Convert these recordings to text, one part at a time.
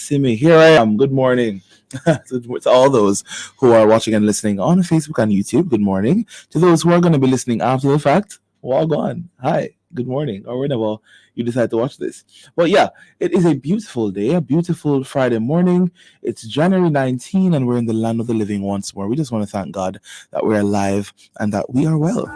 see me. Here I am. Good morning. To all those who are watching and listening on Facebook and YouTube, good morning. To those who are going to be listening after the fact, well on. Hi, good morning, or whenever you decide to watch this. But yeah, it is a beautiful day, a beautiful Friday morning. It's January 19, and we're in the land of the living once more. We just want to thank God that we're alive and that we are well.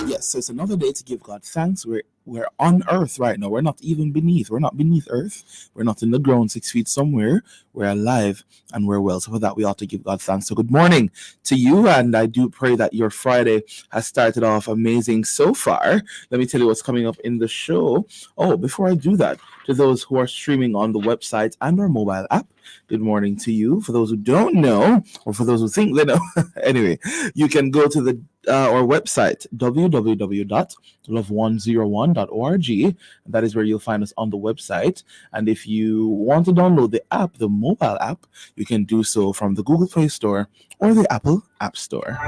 Yes, so it's another day to give God thanks. We're on earth right now. We're not even beneath. We're not beneath earth. We're not in the ground 6 feet somewhere. We're alive and we're well. So for that, we ought to give God thanks. So good morning to you. And I do pray that your Friday has started off amazing so far. Let me tell you what's coming up in the show. Oh, before I do that, to those who are streaming on the website and our mobile app, good morning to you. For those who don't know, or for those who think they know, anyway, you can go to our website, www.love101.org. That is where you'll find us on the website. And if you want to download the app, the mobile app, you can do so from the Google Play Store or the Apple App Store.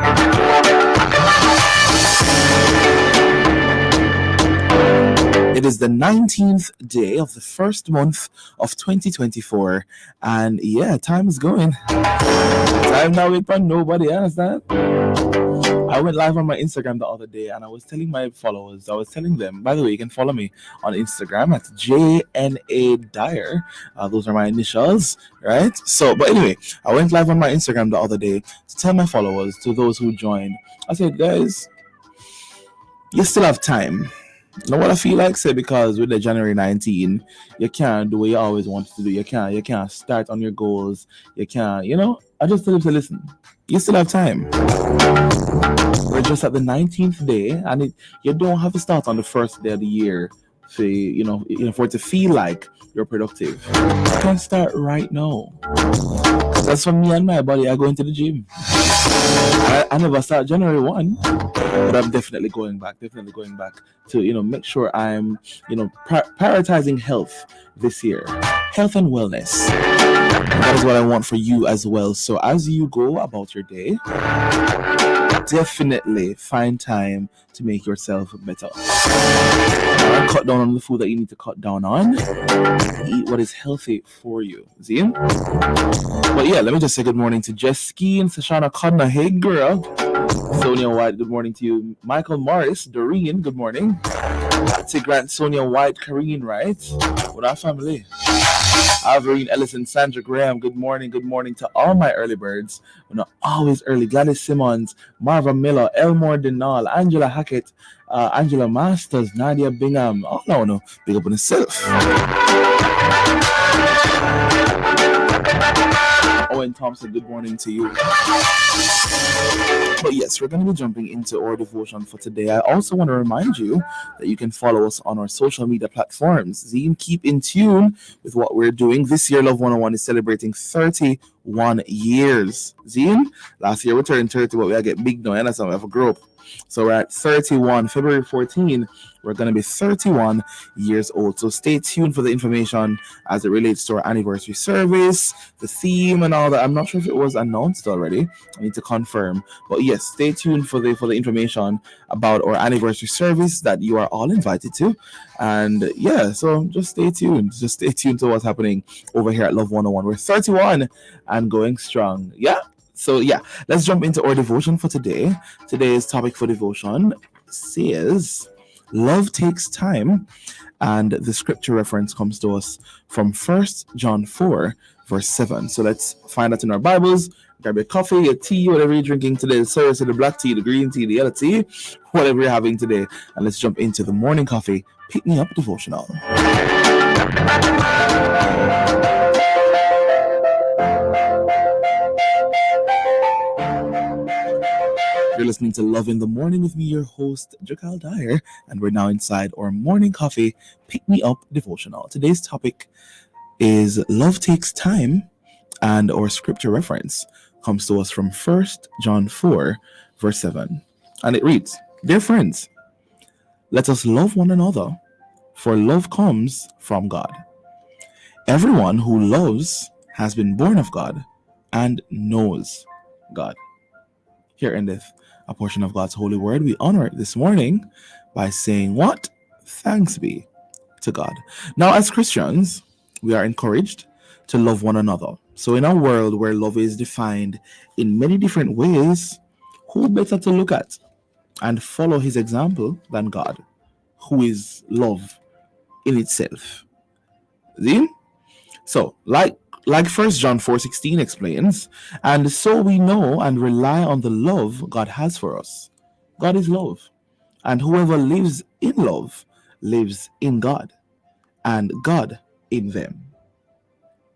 It is the 19th day of the first month of 2024. And yeah, time is going. Time now wait for nobody, understand? I went live on my Instagram the other day and I was telling my followers, I was telling them, by the way, you can follow me on Instagram at JNA Dyer. Those are my initials, right? So, but anyway, I went live on my Instagram the other day to tell my followers, to those who joined, I said, guys, you still have time. You know what I feel like? Say, because with the January 19, you can't do what you always wanted to do. You can't start on your goals. You can't, I just tell them to listen. You still have time. We're just at the 19th day, and you don't have to start on the first day of the year for for it to feel like you're productive. You can start right now. That's for me and my body. I go into the gym. I never start January 1, but I'm definitely going back to make sure I'm prioritizing health this year, health and wellness. That is what I want for you as well. So as you go about your day, definitely find time to make yourself better. Cut down on the food that you need to cut down on. Eat what is healthy for you. See? But yeah, let me just say good morning to Jess Ski and Sashana Codner. Hey girl. Sonia White, good morning to you. Michael Morris, Doreen, good morning. Patsy Grant, Sonia White, Kareen, right? What our family? Alvarine Ellison, Sandra Graham, good morning to all my early birds. We're not always early. Gladys Simmons, Marva Miller, Elmore Denal, Angela Hackett, Angela Masters, Nadia Bingham. Oh no, big up on yourself. Owen Thompson, good morning to you. But yes, we're going to be jumping into our devotion for today. I also want to remind you that you can follow us on our social media platforms. Zine, keep in tune with what we're doing. This year, Love 101 is celebrating 31 years. Zine, last year we turned 30, but we are getting big now, and that's how we have a group. So we're at 31, February 14, we're going to be 31 years old. So stay tuned for the information as it relates to our anniversary service, the theme and all that. I'm not sure if it was announced already. I need to confirm. But yes, stay tuned for the information about our anniversary service that you are all invited to. And yeah, so just stay tuned. Just stay tuned to what's happening over here at Love 101. We're 31 and going strong. Yeah. So yeah, let's jump into our devotion for today. Today's topic for devotion says, love takes time. And the scripture reference comes to us from 1 John 4, verse 7. So let's find that in our Bibles. Grab your coffee, your tea, whatever you're drinking today. So the black tea, the green tea, the yellow tea, whatever you're having today. And let's jump into the morning coffee Pick Me Up devotional. You're listening to Love in the Morning with me, your host, Jucal Dyer, and we're now inside our morning coffee Pick Me Up devotional. Today's topic is Love Takes Time, and our scripture reference comes to us from 1 John 4, verse 7. And it reads, Dear friends, let us love one another, for love comes from God. Everyone who loves has been born of God and knows God. Here endeth a portion of God's holy word. We honor it this morning by saying what? Thanks be to God. Now, as Christians, we are encouraged to love one another. So, in a world where love is defined in many different ways, who better to look at and follow his example than God, who is love in itself? See? So, like First John 4:16 explains, and so we know and rely on the love God has for us. God is love, and whoever lives in love lives in God, and God in them.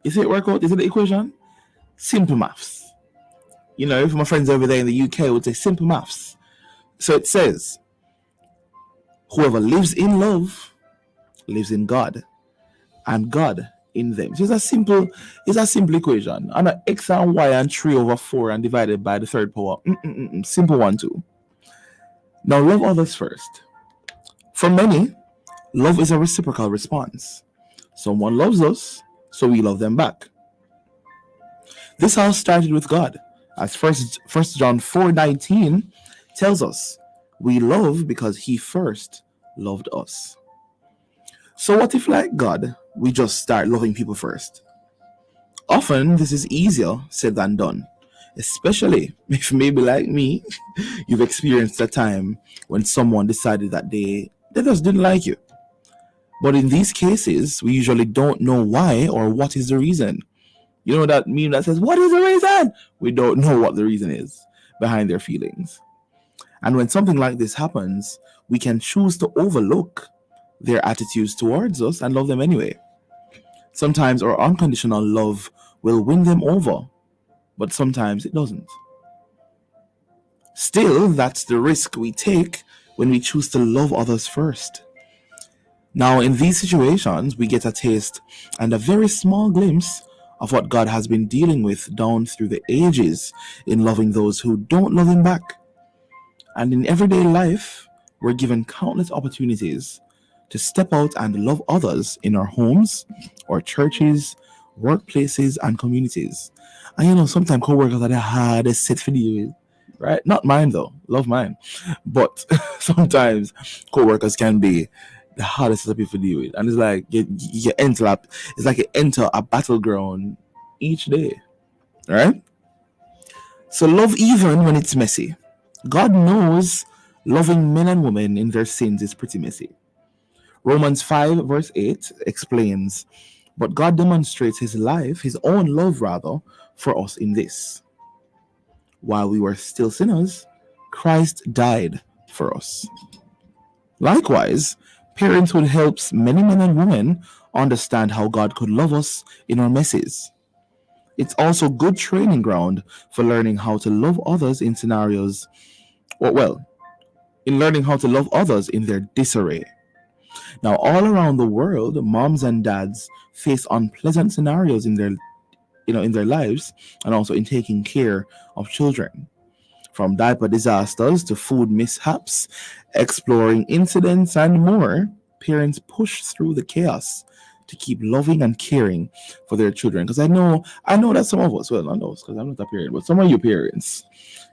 You see it work out? Is it the equation? Simple maths. You know, if my friends over there in the UK would say simple maths. So it says, whoever lives in love lives in God, and God in them. So it's a simple equation. And an x and y and 3 over 4 and divided by the third power. Simple one too. Now love others first. For many, love is a reciprocal response. Someone loves us, so we love them back. This all started with God, as First John 4:19 tells us, we love because he first loved us. So what if, like God, we just start loving people first? Often this is easier said than done, especially if maybe like me, you've experienced a time when someone decided that they just didn't like you. But in these cases, we usually don't know why or what is the reason. You know that meme that says, what is the reason? We don't know what the reason is behind their feelings. And when something like this happens, we can choose to overlook their attitudes towards us and love them anyway. Sometimes our unconditional love will win them over, but sometimes it doesn't. Still, that's the risk we take when we choose to love others first. Now, in these situations, we get a taste and a very small glimpse of what God has been dealing with down through the ages in loving those who don't love him back. And in everyday life, we're given countless opportunities to step out and love others in our homes, our churches, workplaces, and communities. And you know, sometimes co-workers are the hardest set for deal with, right? Not mine though, love mine. But sometimes co-workers can be the hardest set of people to deal with. And it's like you enter up, it's like you enter a battleground each day, right? So love even when it's messy. God knows loving men and women in their sins is pretty messy. Romans 5 verse 8 explains, but God demonstrates his life, his own love rather, for us in this. While we were still sinners, Christ died for us. Likewise, parenthood helps many men and women understand how God could love us in our messes. It's also good training ground for learning how to love others in scenarios, in learning how to love others in their disarray. Now, all around the world, moms and dads face unpleasant scenarios in their lives and also in taking care of children. From diaper disasters to food mishaps, exploring incidents, and more, parents push through the chaos to keep loving and caring for their children. Because I know that some of us, well, not us, because I'm not a parent, but some of you parents,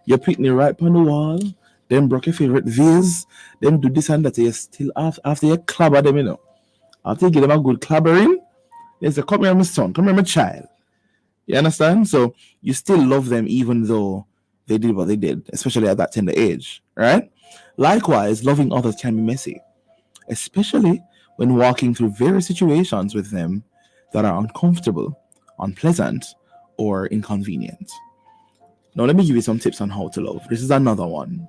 you pick me right on the wall, then broke your favorite vase, then do this and that, you still after you clobber them, after you give them a good clobbering, they say, come here, my son, come here, my child. You understand? So you still love them even though they did what they did, especially at that tender age, right? Likewise, loving others can be messy, especially when walking through various situations with them that are uncomfortable, unpleasant, or inconvenient. Now, let me give you some tips on how to love. This is another one.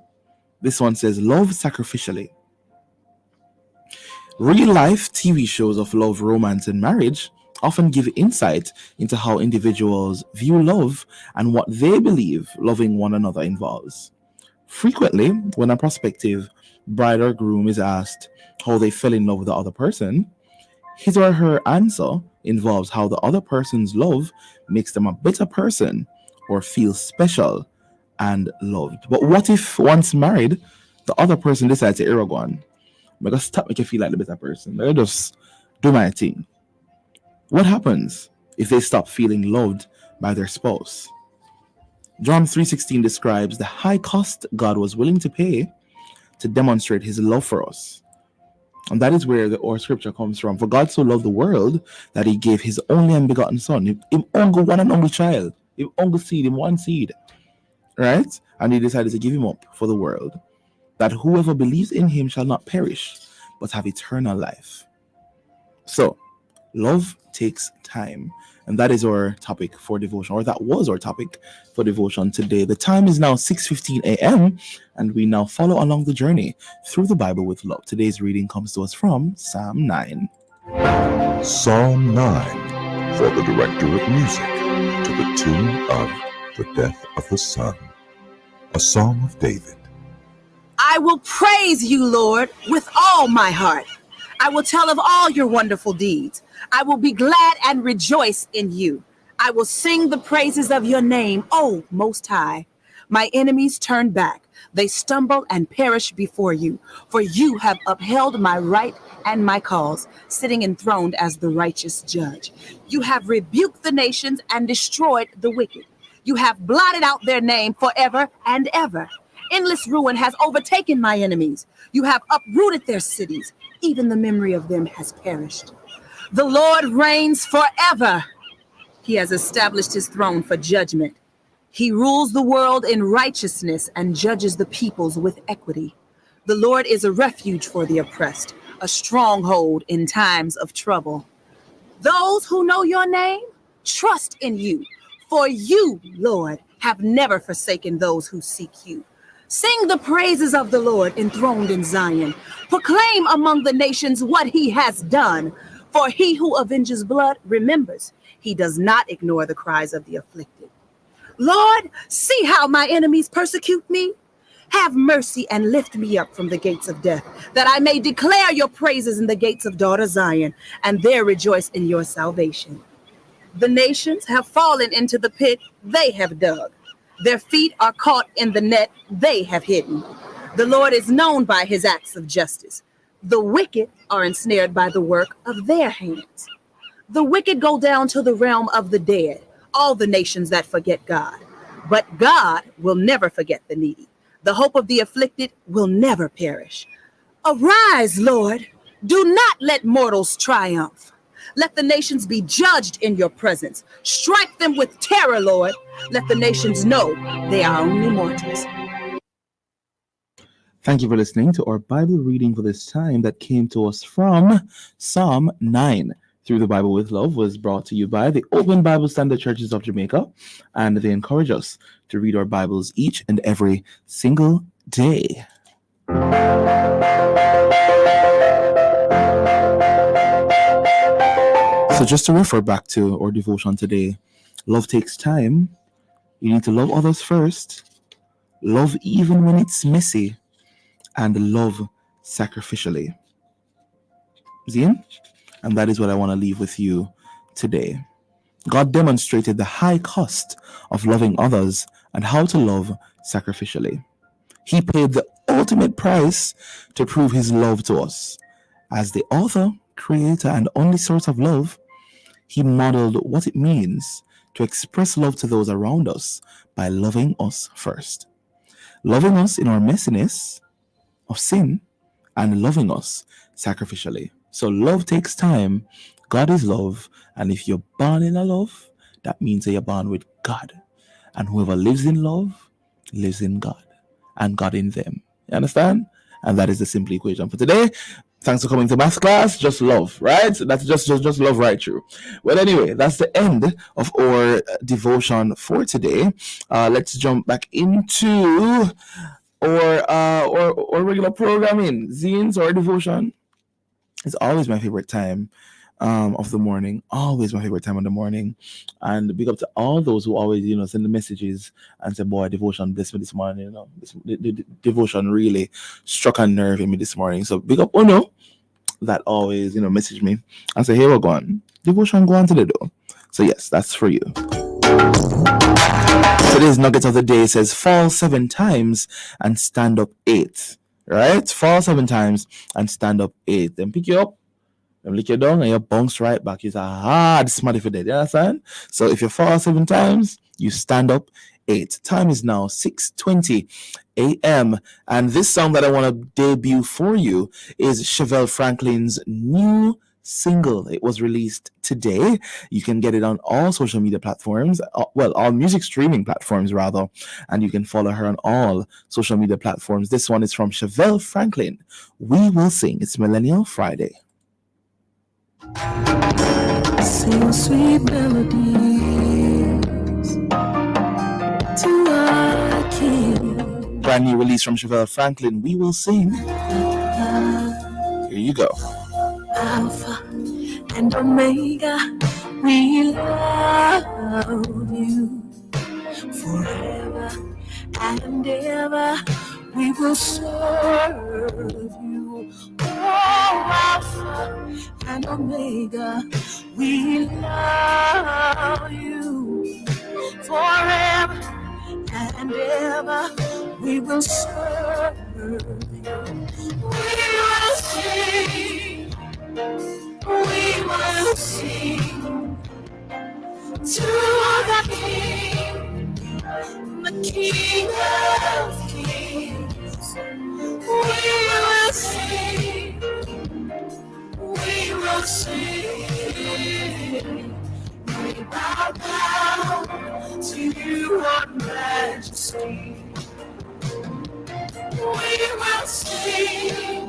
This one says, love sacrificially. Real life TV shows of love, romance, and marriage often give insight into how individuals view love and what they believe loving one another involves. Frequently, when a prospective bride or groom is asked how they fell in love with the other person, his or her answer involves how the other person's love makes them a better person or feel special and loved. But what if once married, the other person decides to arrogant? Because stop make you feel like the better person. I just do my thing. What happens if they stop feeling loved by their spouse? John 3:16 describes the high cost God was willing to pay to demonstrate his love for us. And that is where our scripture comes from. For God so loved the world that he gave his only and begotten son, him only one and only child, him only seed, him one seed, right? And he decided to give him up for the world, that whoever believes in him shall not perish, but have eternal life. So, love takes time. And that is our topic for devotion, or that was our topic for devotion today. The time is now 6:15 a.m., and we now follow along the journey through the Bible with love. Today's reading comes to us from Psalm 9. Psalm 9, for the director of music, to the tune of The Death of the Son, a psalm of David. I will praise you, Lord, with all my heart. I will tell of all your wonderful deeds. I will be glad and rejoice in you. I will sing the praises of your name, O Most High. My enemies turn back. They stumble and perish before you. For you have upheld my right and my cause, sitting enthroned as the righteous judge. You have rebuked the nations and destroyed the wicked. You have blotted out their name forever and ever. Endless ruin has overtaken my enemies. You have uprooted their cities. Even the memory of them has perished. The Lord reigns forever. He has established his throne for judgment. He rules the world in righteousness and judges the peoples with equity. The Lord is a refuge for the oppressed, a stronghold in times of trouble. Those who know your name trust in you, for you, Lord, have never forsaken those who seek you. Sing the praises of the Lord enthroned in Zion. Proclaim among the nations what he has done. For he who avenges blood remembers. He does not ignore the cries of the afflicted. Lord, see how my enemies persecute me. Have mercy and lift me up from the gates of death, that I may declare your praises in the gates of daughter Zion, and there rejoice in your salvation. The nations have fallen into the pit they have dug. Their feet are caught in the net they have hidden. The Lord is known by his acts of justice. The wicked are ensnared by the work of their hands. The wicked go down to the realm of the dead, all the nations that forget God. But God will never forget the needy. The hope of the afflicted will never perish. Arise, Lord. Do not let mortals triumph. Let the nations be judged in your presence. Strike them with terror, Lord. Let the nations know they are only mortals. Thank you for listening to our Bible reading for this time that came to us from Psalm 9. Through the Bible with Love was brought to you by the Open Bible Standard Churches of Jamaica, and they encourage us to read our Bibles each and every single day. So just to refer back to our devotion today, love takes time. You need to love others first, love even when it's messy, and love sacrificially. Zine? And that is what I want to leave with you today. God demonstrated the high cost of loving others and how to love sacrificially. He paid the ultimate price to prove his love to us. As the author, creator, and only source of love, he modeled what it means to express love to those around us by loving us first. Loving us in our messiness of sin and loving us sacrificially. So love takes time. God is love. And if you're born in a love, that means that you're born with God. And whoever lives in love lives in God and God in them. You understand? And that is the simple equation for today. Thanks for coming to math class. Just love, right? That's just love right through. Well, anyway, that's the end of our devotion for today. Let's jump back into our regular programming. Zines or devotion. It's always my favorite time of the morning. Always my favorite time of the morning. And big up to all those who always, send the messages and say, boy, devotion blessed me this morning. The devotion really struck a nerve in me this morning. So big up, that always, message me and say, hey, we're going. Devotion go on to the door. So yes, that's for you. Today's nugget of the day says, fall 7 times and stand up 8. Right? Fall 7 times and stand up 8. Then pick you up, then lick you down, and you bounce right back. It's a hard smart if you did. You understand? So if you fall 7 times, you stand up 8. Time is now 6:20 a.m. And this song that I want to debut for you is Chevelle Franklin's new single. It was released today. You can get it on all social media platforms, well, all music streaming platforms rather, and you can follow her on all social media platforms. This one is from Chevelle Franklin. We Will Sing. It's Millennial Friday. Sing sweet melodies to our King. Brand new release from Chevelle Franklin. We Will Sing. Here you go. Alpha and Omega, we love you forever and ever. We will serve you. Oh, Alpha and Omega, we love you forever and ever. We will serve you. We will sing. We will sing to the King of Kings. We will sing. We will sing. We bow down to you, our Majesty. We will sing.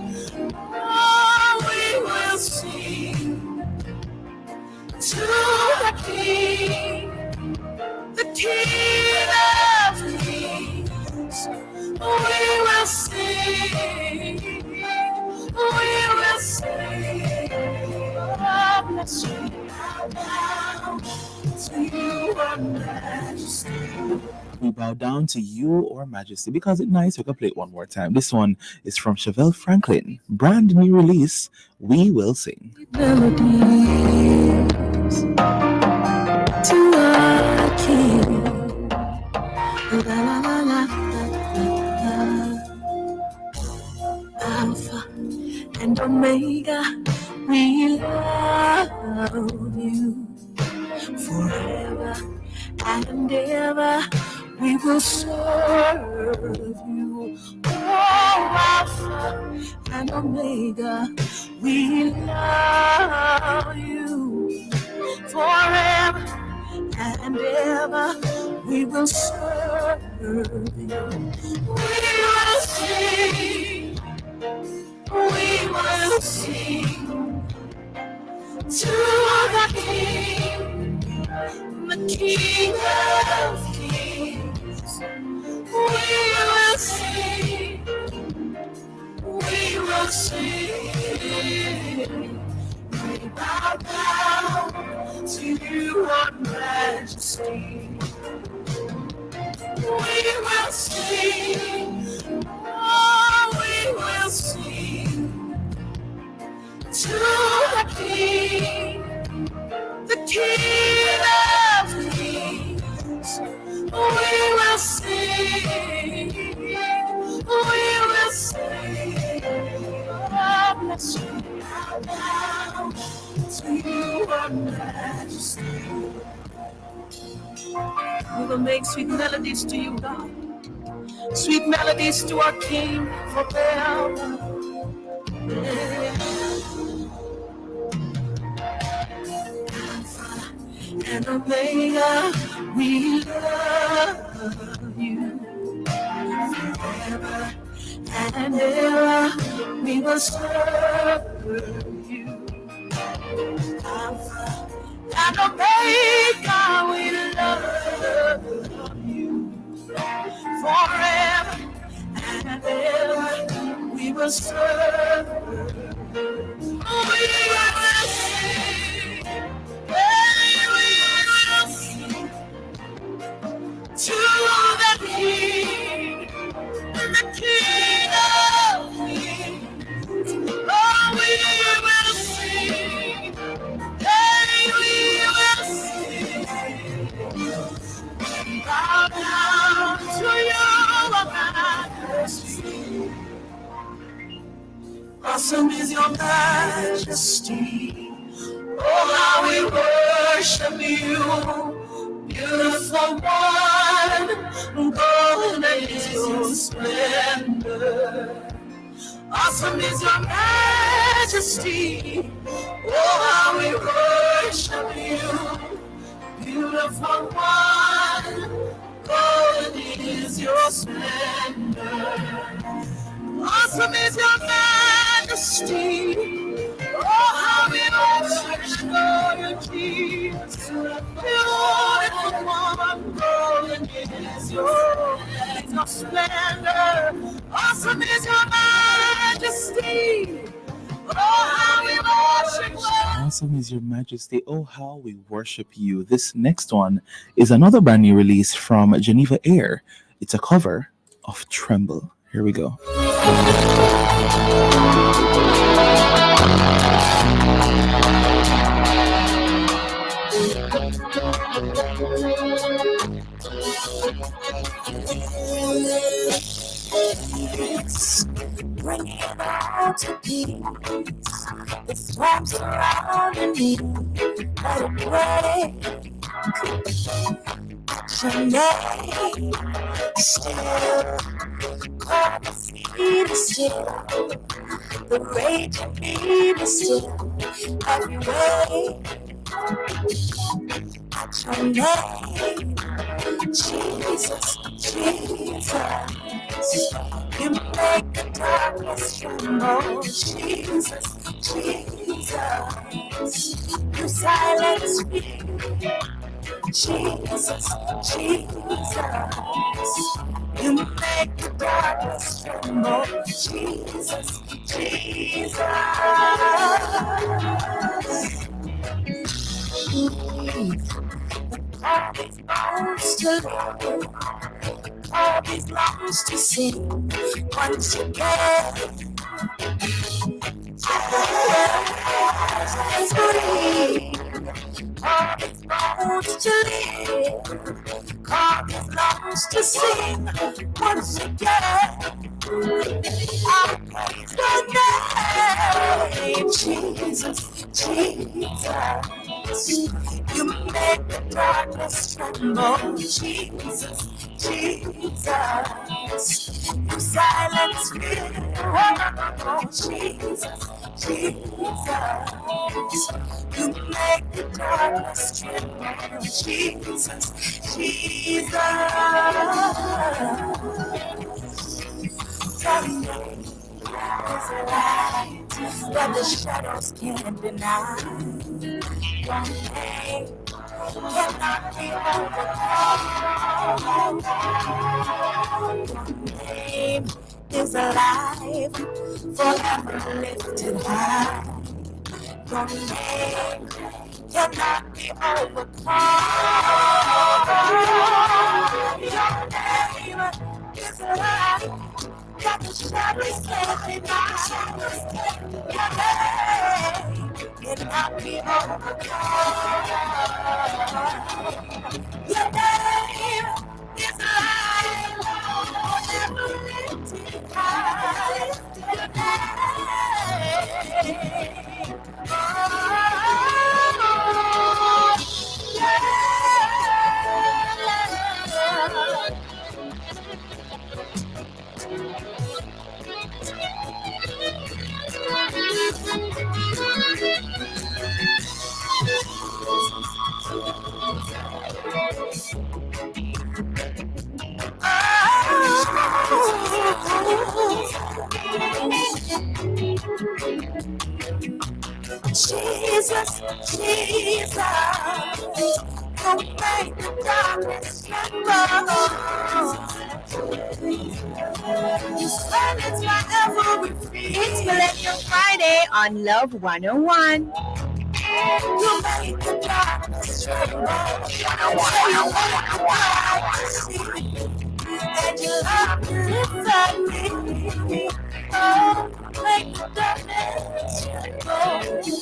Oh, we will sing to the King of Kings. We will sing. We will sing. Oh, bless you. Bow down to you, our Majesty. We bow down to you, or Majesty. Because it's nice, we can play it one more time. This one is from Chevelle Franklin. Brand new release, We Will Sing. Melodies to our King. La, la, la, la, la, la. Alpha and Omega, we love you forever and ever. We will serve you. Oh, Alpha and Omega, we love you forever and ever. We will serve you. We will sing. We will sing to the King of Kings. We will sing. We will sing. We bow down to you, our Majesty. We will sing. Oh, we will sing to the King of Kings. We will sing. We will sing. Oh, bless you. Bow down to you, our Majesty. We will make sweet melodies to you, God. Sweet melodies to our King forever. Alpha and Omega, we love you forever and ever. We will serve you. Alpha and Omega, we love you forever and ever. We will serve you. We will sing. Hey, we will sing to the King of Kings. Oh, we will sing. Hey, we will sing. Bow down to you, our Majesty. Awesome is your majesty. Oh, how we worship you. Beautiful one, Awesome is your majesty. Oh, how we worship you. Beautiful one, golden is your splendor. Awesome is your majesty. Oh, how we worship you, Jesus. Beautiful one, golden is your splendor. Awesome is your majesty. Oh, how we worship you. Awesome is your majesty. Oh, how we worship you. This next one is another brand new release from Geneva Air. It's a cover of Tremble. Here we go. Bring it all to peace. The storms surrounding me. Let it break. Your name still. Call the sea to still. The rage in me to still. Every way. Your name, Jesus, Jesus. You make the darkness tremble, Jesus, Jesus. You silence me, Jesus, Jesus. You make the darkness tremble, Jesus, Jesus. All these bones to live, all these lungs to sing, once again. Just breathe. All these bones to live, all these lungs to sing, once again. I praise your name, Jesus, Jesus. You make the darkness tremble, Jesus, Jesus. You silence me, oh, Jesus, Jesus. You make the darkness tremble, Jesus, Jesus. Tell me is a light that the shadows can't deny. Your name cannot be overcome. Your name is alive, forever lifted high. Your name cannot be overcome. Your name is alive. Got the shadows can't deny. Your name cannot be overcome. Your name is alive, forever lifted high. Your name, oh, yeah. Jesus, Jesus, you make the darkness tremble. You silence my every fear. It's Millennium Friday on Love 101. You make the darkness tremble. And you love to live at me. Oh, make the darkness tremble.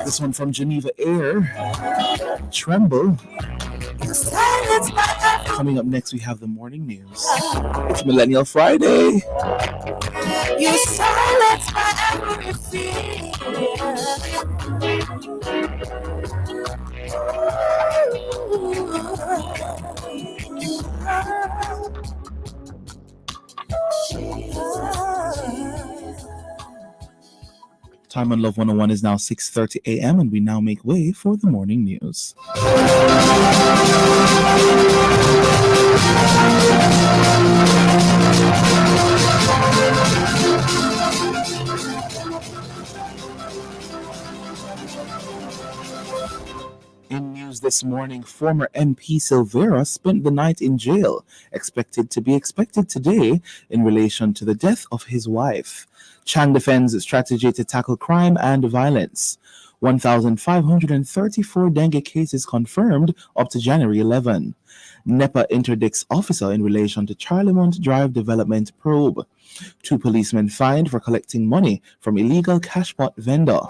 This one from Geneva Air, Tremble. Coming up next, we have the morning news. It's Millennial Friday. You silence my every fear. Time on Love 101 is now 6:30 a.m. and we now make way for the morning news. In news this morning, former MP Silvera spent the night in jail, expected today in relation to the death of his wife. Chang defends strategy to tackle crime and violence. 1,534 dengue cases confirmed up to January 11. NEPA interdicts officer in relation to Charlemont Drive development probe. 2 policemen fined for collecting money from illegal cashpot vendor.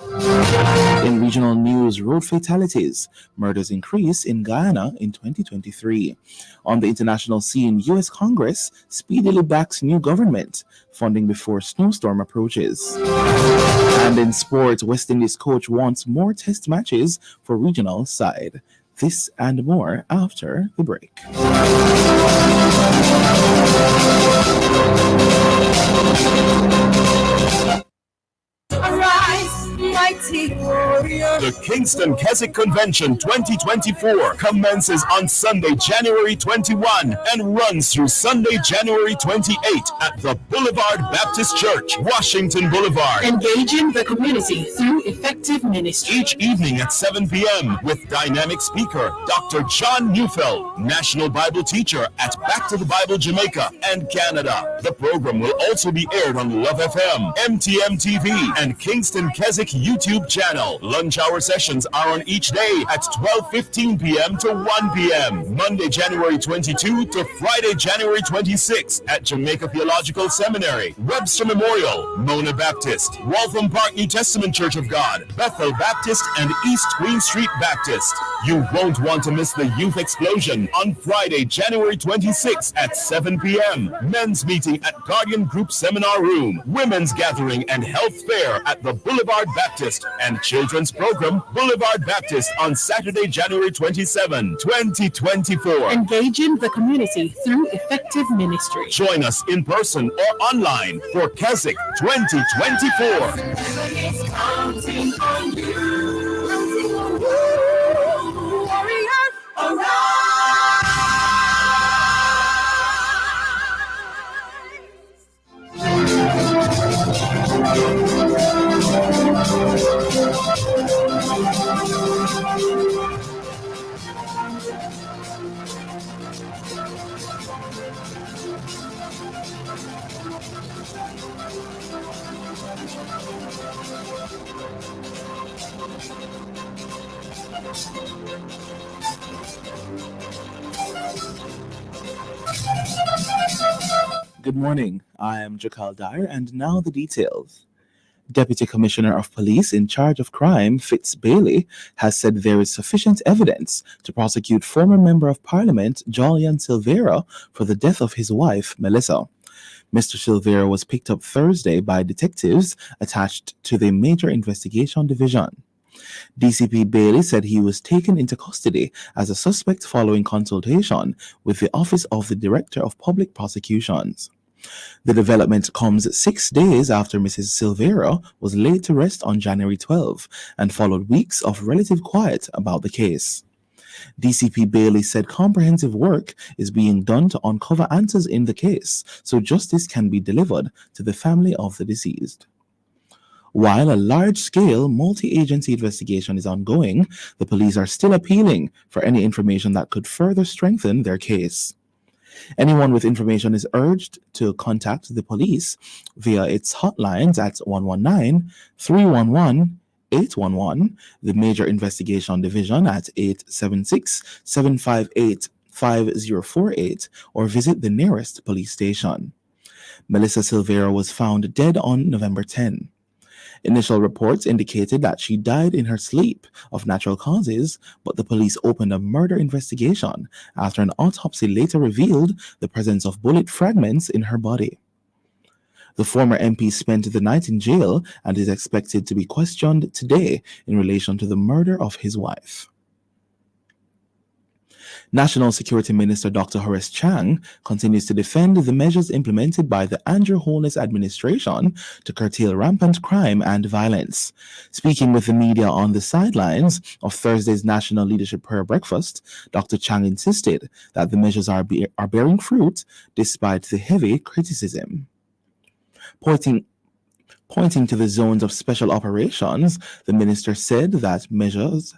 In regional news, road fatalities. Murders increase in Guyana in 2023. On the international scene, U.S. Congress speedily backs new government, funding before snowstorm approaches. And in sports, West Indies coach wants more test matches for regional side. This and more after the break. Arise, mighty warrior. The Kingston Keswick Convention 2024 commences on Sunday, January 21 and runs through Sunday, January 28 at the Boulevard Baptist Church, Washington Boulevard. Engaging the community through effective ministry. Each evening at 7 p.m. with dynamic speaker Dr. John Neufeld, National Bible Teacher at Back to the Bible Jamaica and Canada. The program will also be aired on Love FM, MTM TV, and Kingston Keswick YouTube channel. Lunch hour sessions are on each day at 12:15 p.m. to 1 p.m. Monday, January 22 to Friday, January 26 at Jamaica Theological Seminary, Webster Memorial, Mona Baptist, Waltham Park New Testament Church of God, Bethel Baptist, and East Queen Street Baptist. You won't want to miss the Youth Explosion on Friday, January 26 at 7 p.m. Men's meeting at Guardian Group Seminar Room, Women's Gathering and Health Fair at the Boulevard Baptist, and Children's Program Boulevard Baptist on Saturday, January 27, 2024. Engaging the community through effective ministry. Join us in person or online for Keswick 2024. Good morning. I am Jucal Dyer, and now the details. Deputy Commissioner of Police in charge of crime, Fitz Bailey, has said there is sufficient evidence to prosecute former Member of Parliament Julian Silvera for the death of his wife, Melissa. Mr. Silvera was picked up Thursday by detectives attached to the Major Investigation Division. DCP Bailey said he was taken into custody as a suspect following consultation with the Office of the Director of Public Prosecutions. The development comes 6 days after Mrs. Silvera was laid to rest on January 12 and followed weeks of relative quiet about the case. DCP Bailey said comprehensive work is being done to uncover answers in the case so justice can be delivered to the family of the deceased. While a large-scale multi-agency investigation is ongoing, the police are still appealing for any information that could further strengthen their case. Anyone with information is urged to contact the police via its hotlines at 119-311-811, the Major Investigation Division at 876-758-5048, or visit the nearest police station. Melissa Silvera was found dead on November 10. Initial reports indicated that she died in her sleep of natural causes, but the police opened a murder investigation after an autopsy later revealed the presence of bullet fragments in her body. The former MP spent the night in jail and is expected to be questioned today in relation to the murder of his wife. National Security Minister Dr. Horace Chang continues to defend the measures implemented by the Andrew Holness administration to curtail rampant crime and violence. Speaking with the media on the sidelines of Thursday's National Leadership Prayer Breakfast, Dr. Chang insisted that the measures are bearing fruit despite the heavy criticism. Pointing to the zones of special operations, the minister said that measures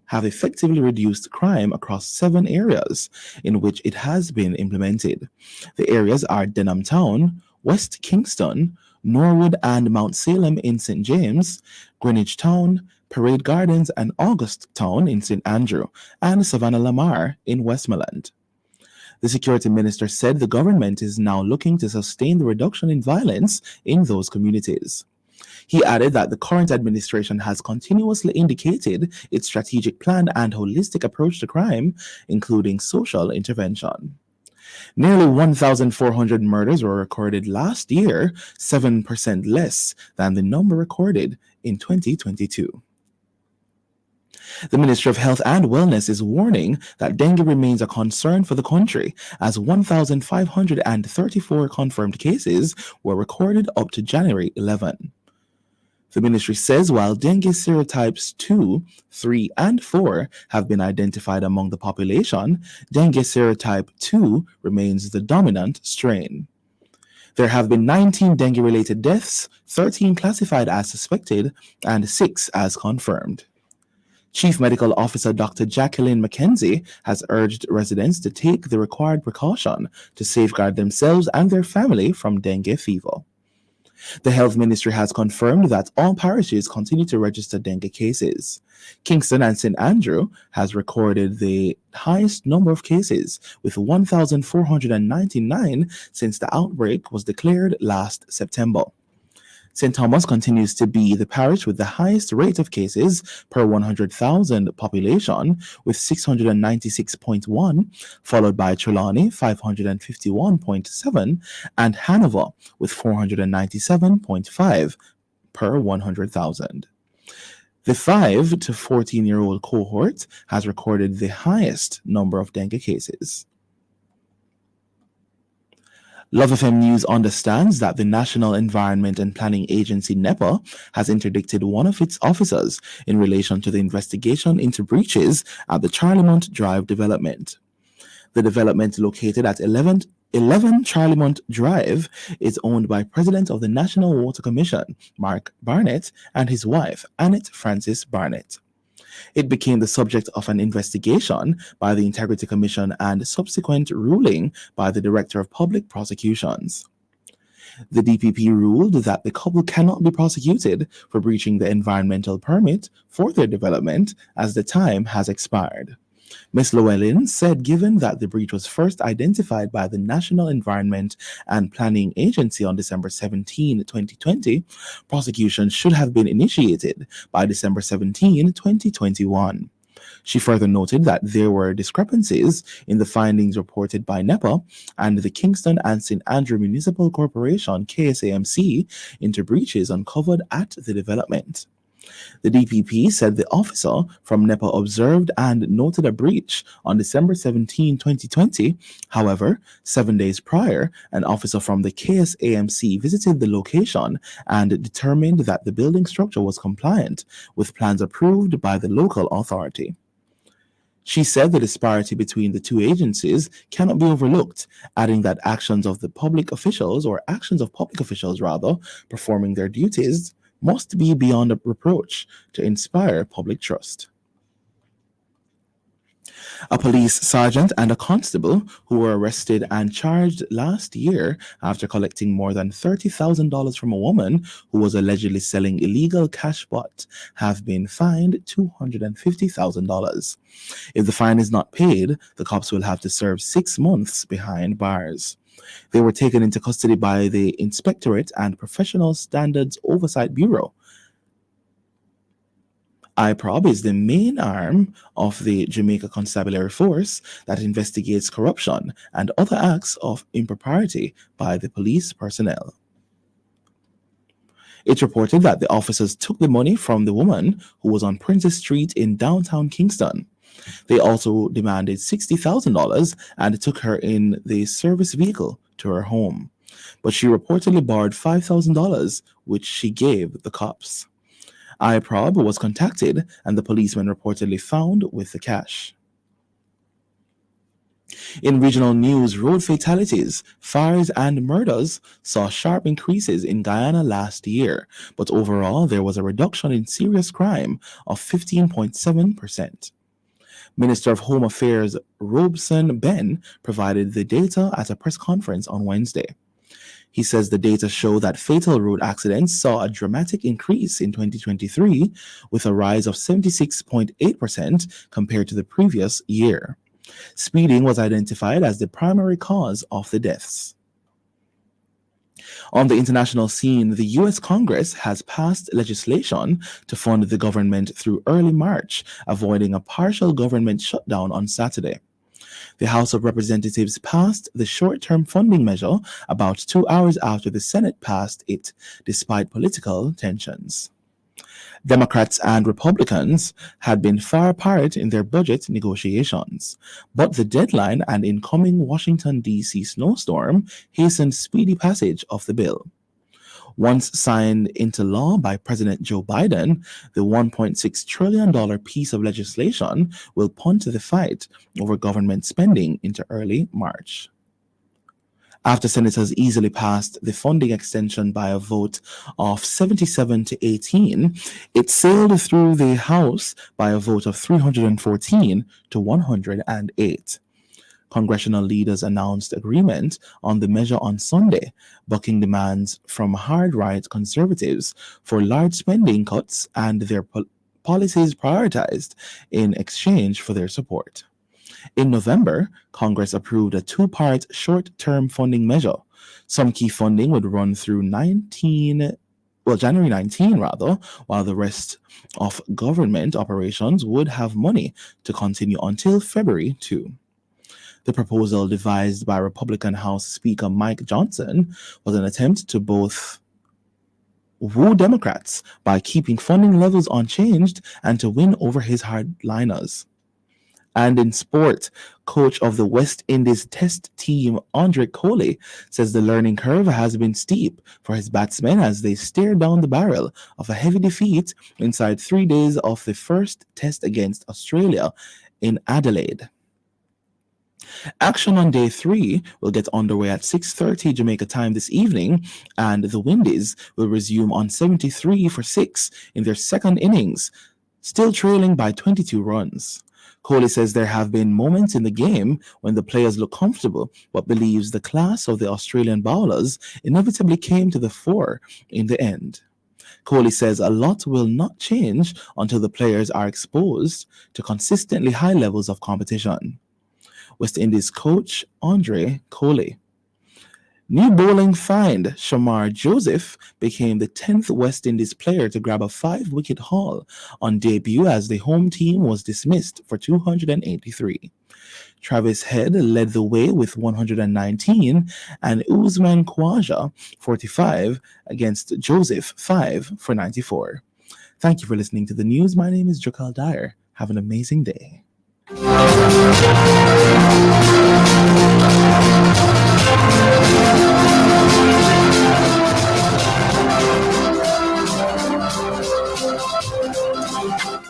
have effectively reduced crime across 7 areas in which it has been implemented. The areas are Denham Town, West Kingston, Norwood and Mount Salem in St. James, Greenwich Town, Parade Gardens and August Town in St. Andrew, and Savannah Lamar in Westmoreland. The security minister said the government is now looking to sustain the reduction in violence in those communities. He added that the current administration has continuously indicated its strategic plan and holistic approach to crime, including social intervention. Nearly 1,400 murders were recorded last year, 7% less than the number recorded in 2022. The Ministry of Health and Wellness is warning that dengue remains a concern for the country, as 1,534 confirmed cases were recorded up to January 11. The ministry says while dengue serotypes 2, 3, and 4 have been identified among the population, dengue serotype 2 remains the dominant strain. There have been 19 dengue-related deaths, 13 classified as suspected, and 6 as confirmed. Chief Medical Officer Dr. Jacqueline McKenzie has urged residents to take the required precaution to safeguard themselves and their family from dengue fever. The Health Ministry has confirmed that all parishes continue to register dengue cases. Kingston and St. Andrew has recorded the highest number of cases, with 1,499 since the outbreak was declared last September. St. Thomas continues to be the parish with the highest rate of cases per 100,000 population, with 696.1, followed by Trelawney, 551.7, and Hanover, with 497.5 per 100,000. The 5 to 14-year-old cohort has recorded the highest number of dengue cases. Love FM News understands that the National Environment and Planning Agency, NEPA, has interdicted one of its officers in relation to the investigation into breaches at the Charlemont Drive development. The development, located at 11 Charlemont Drive, is owned by President of the National Water Commission, Mark Barnett, and his wife, Annette Francis Barnett. It became the subject of an investigation by the Integrity Commission and subsequent ruling by the Director of Public Prosecutions. The DPP ruled that the couple cannot be prosecuted for breaching the environmental permit for their development, as the time has expired. Ms. Llewellyn said given that the breach was first identified by the National Environment and Planning Agency on December 17, 2020, prosecution should have been initiated by December 17, 2021. She further noted that there were discrepancies in the findings reported by NEPA and the Kingston and St. Andrew Municipal Corporation, KSAMC, into breaches uncovered at the development. The DPP said the officer from NEPA observed and noted a breach on December 17, 2020. However, 7 days prior, an officer from the KSAMC visited the location and determined that the building structure was compliant with plans approved by the local authority. She said the disparity between the two agencies cannot be overlooked, adding that actions of public officials performing their duties must be beyond a reproach to inspire public trust. A police sergeant and a constable who were arrested and charged last year after collecting more than $30,000 from a woman who was allegedly selling illegal cash bot have been fined $250,000. If the fine is not paid, the cops will have to serve 6 months behind bars. They were taken into custody by the Inspectorate and Professional Standards Oversight Bureau. IPROB is the main arm of the Jamaica Constabulary Force that investigates corruption and other acts of impropriety by the police personnel. It reported that the officers took the money from the woman who was on Princess Street in downtown Kingston. They also demanded $60,000 and took her in the service vehicle to her home. But she reportedly borrowed $5,000, which she gave the cops. IPROB was contacted and the policeman reportedly found with the cash. In regional news, road fatalities, fires, and murders saw sharp increases in Guyana last year, but overall there was a reduction in serious crime of 15.7%. Minister of Home Affairs Robeson Ben provided the data at a press conference on Wednesday. He says the data show that fatal road accidents saw a dramatic increase in 2023, with a rise of 76.8% compared to the previous year. Speeding was identified as the primary cause of the deaths. On the international scene, the U.S. Congress has passed legislation to fund the government through early March, avoiding a partial government shutdown on Saturday. The House of Representatives passed the short-term funding measure about 2 hours after the Senate passed it, despite political tensions. Democrats and Republicans had been far apart in their budget negotiations, but the deadline and incoming Washington, D.C. snowstorm hastened speedy passage of the bill. Once signed into law by President Joe Biden, the $1.6 trillion piece of legislation will punt the fight over government spending into early March. After senators easily passed the funding extension by a vote of 77 to 18, it sailed through the House by a vote of 314 to 108. Congressional leaders announced agreement on the measure on Sunday, bucking demands from hard-right conservatives for large spending cuts and their policies prioritized in exchange for their support. In November, Congress approved a two-part short-term funding measure. Some key funding would run through January 19, while the rest of government operations would have money to continue until February 2. The proposal, devised by Republican House Speaker Mike Johnson, was an attempt to both woo Democrats by keeping funding levels unchanged and to win over his hardliners. And in sport, coach of the West Indies Test team Andre Coley says the learning curve has been steep for his batsmen as they stare down the barrel of a heavy defeat inside 3 days of the first test against Australia in Adelaide. Action on day 3 will get underway at 6:30 Jamaica time this evening, and the Windies will resume on 73 for 6 in their second innings, still trailing by 22 runs. Kohli says there have been moments in the game when the players look comfortable, but believes the class of the Australian bowlers inevitably came to the fore in the end. Kohli says a lot will not change until the players are exposed to consistently high levels of competition. West Indies coach Andre Coley. New bowling find Shamar Joseph became the 10th West Indies player to grab a 5-wicket haul on debut as the home team was dismissed for 283. Travis Head led the way with 119 and Usman Khawaja 45 against Joseph 5 for 94. Thank you for listening to the news. My name is Jucal Dyer. Have an amazing day.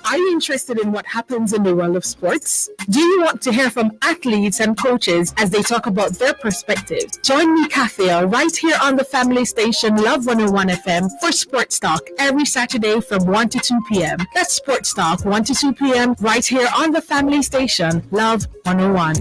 Are you interested in what happens in the world of sports? Do you want to hear from athletes and coaches as they talk about their perspectives? Join me, Kathiel, right here on the family station Love 101 FM for Sports Talk every Saturday from 1 to 2 p.m. That's Sports Talk 1 to 2 p.m. right here on the family station Love 101.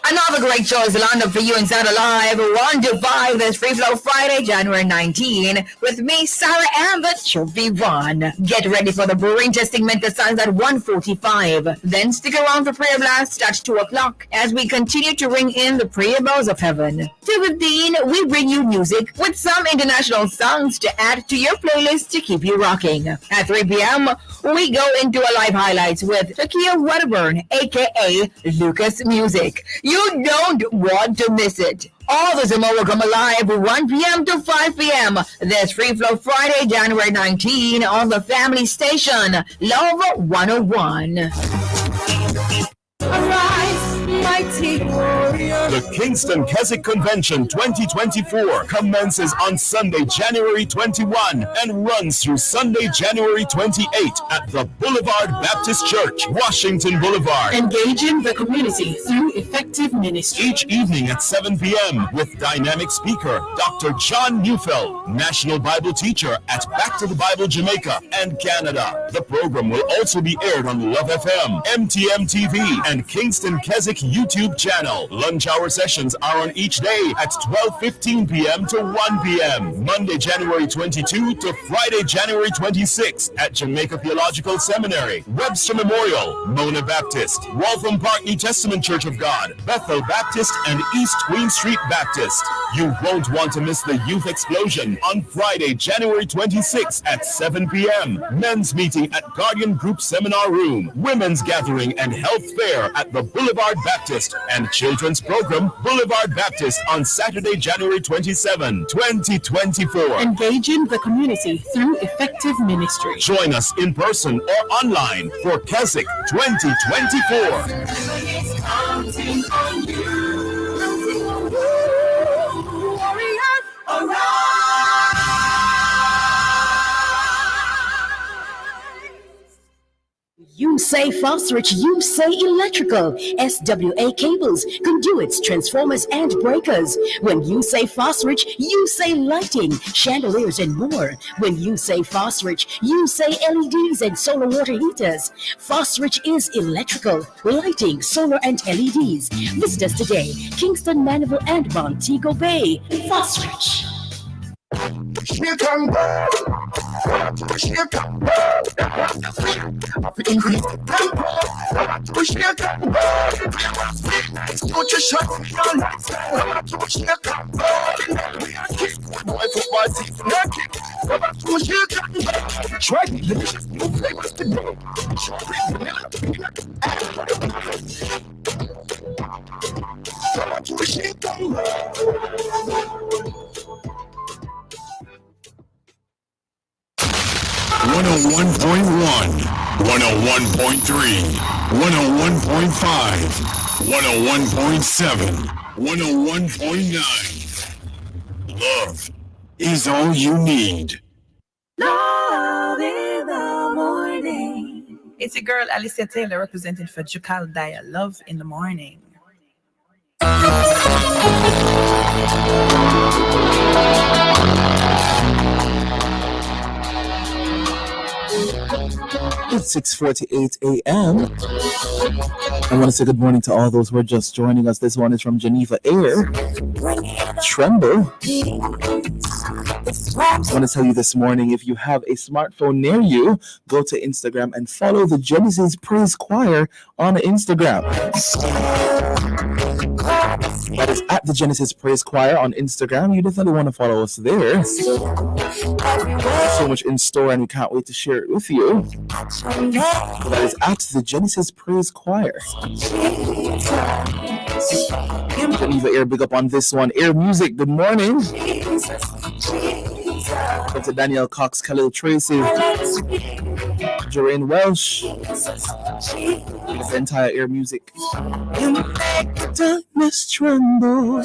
Another great show is lined up for you and Sound Alive 1 to 5 this Free Flow Friday, January 19, with me, Sarah, and the Chubby One. Get ready for the Brewing Testament that starts at 1:45. Then stick around for Prayer Blast at 2 o'clock as we continue to ring in the prayer bells of heaven. 2:15, we bring you music with some international songs to add to your playlist to keep you rocking. At 3 p.m., we go into a live highlights with Shakia Wedderburn, aka Lucas Music. You don't want to miss it. All the Zemo will come alive 1 p.m. to 5 p.m. This Free Flow Friday, January 19 on the family station, Love 101. The Kingston Keswick Convention 2024 commences on Sunday, January 21 and runs through Sunday, January 28 at the Boulevard Baptist Church, Washington Boulevard. Engaging the community through effective ministry. Each evening at 7 p.m. with dynamic speaker Dr. John Neufeld, National Bible Teacher at Back to the Bible Jamaica and Canada. The program will also be aired on Love FM, MTM TV, and Kingston Keswick YouTube channel. Lunch hour sessions are on each day at 12:15 p.m. to 1 p.m. Monday, January 22 to Friday, January 26 at Jamaica Theological Seminary, Webster Memorial, Mona Baptist, Waltham Park New Testament Church of God, Bethel Baptist, and East Queen Street Baptist. You won't want to miss the Youth Explosion on Friday, January 26 at 7 p.m. Men's meeting at Guardian Group Seminar Room, Women's Gathering and Health Fair at the Boulevard Baptist, and Children's Program Boulevard Baptist on Saturday, January 27, 2024. Engaging the community through effective ministry. Join us in person or online for Keswick 2024. You say phosphorus, you say electrical. SWA cables, conduits, transformers, and breakers. When you say phosphorus, you say lighting, chandeliers, and more. When you say phosphorus, you say LEDs and solar water heaters. Phosphorus is electrical, lighting, solar, and LEDs. Visit us today, Kingston, Mandeville, and Montego Bay. Phosphorus. Here come here come increase the tempo. Here come put your shot on. Here come boy for my teeth naked. Here come try delicious new flavors today. Here come 101.1, 101.3, 101.5, 101.7, 101.9. Love is all you need. Love in the morning. It's your girl Alicia Taylor representing for Jucal Dyer. Love in the morning. It's 6:48 a.m. I want to say good morning to all those who are just joining us. This one is from Geneva Air. Tremble. I want to tell you this morning, if you have a smartphone near you, go to Instagram and follow the Genesis Praise Choir on Instagram. That is at the Genesis Praise Choir on Instagram. You definitely want to follow us there. There's so much in store and we can't wait to share it with you. That is at the Genesis Praise Choir. Geneva Air, big up on this one. Air Music, good morning. To Daniel Cox, Khalil Tracy, Joreen Welsh, the entire Air Music. You make the darkness tremble.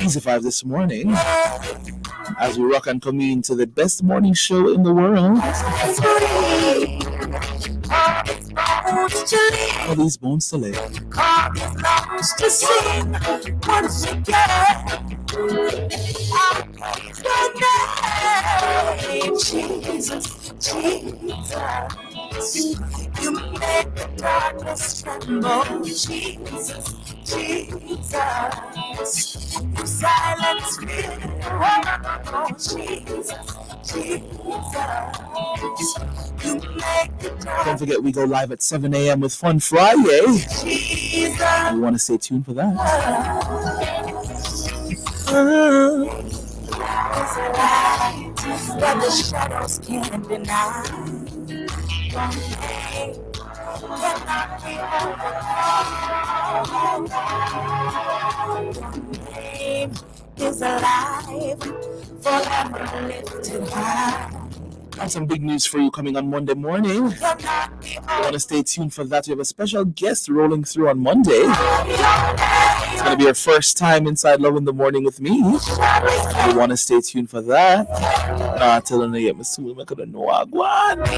Easy 5 this morning as we rock and commune to the best morning show in the world. All these bones to lay. Jesus, you make the darkness tremble. Jesus, you silence fear. Oh, Jesus, you make the darkness. Don't forget, we go live at 7 a.m. with Fun Friday. You want to stay tuned for that. But the shadows can't deny. Cannot be overcome. Is alive, forever lifted high. I have some big news for you coming on Monday morning. You want to stay tuned for that. We have a special guest rolling through on Monday. It's going to be your first time inside Love in the Morning with me. You want to stay tuned for that. Nah, telling you yet, Mr. Wilma could know I want.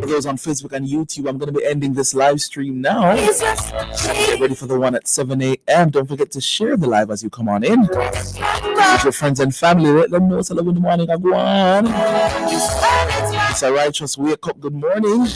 For those on Facebook and YouTube, I'm going to be ending this live stream now. Get ready for the one at 7 a.m. Don't forget to share the live as you come on in. With your friends and family, let them know it's 11 in the morning. Go on. It's a righteous wake up. Good morning.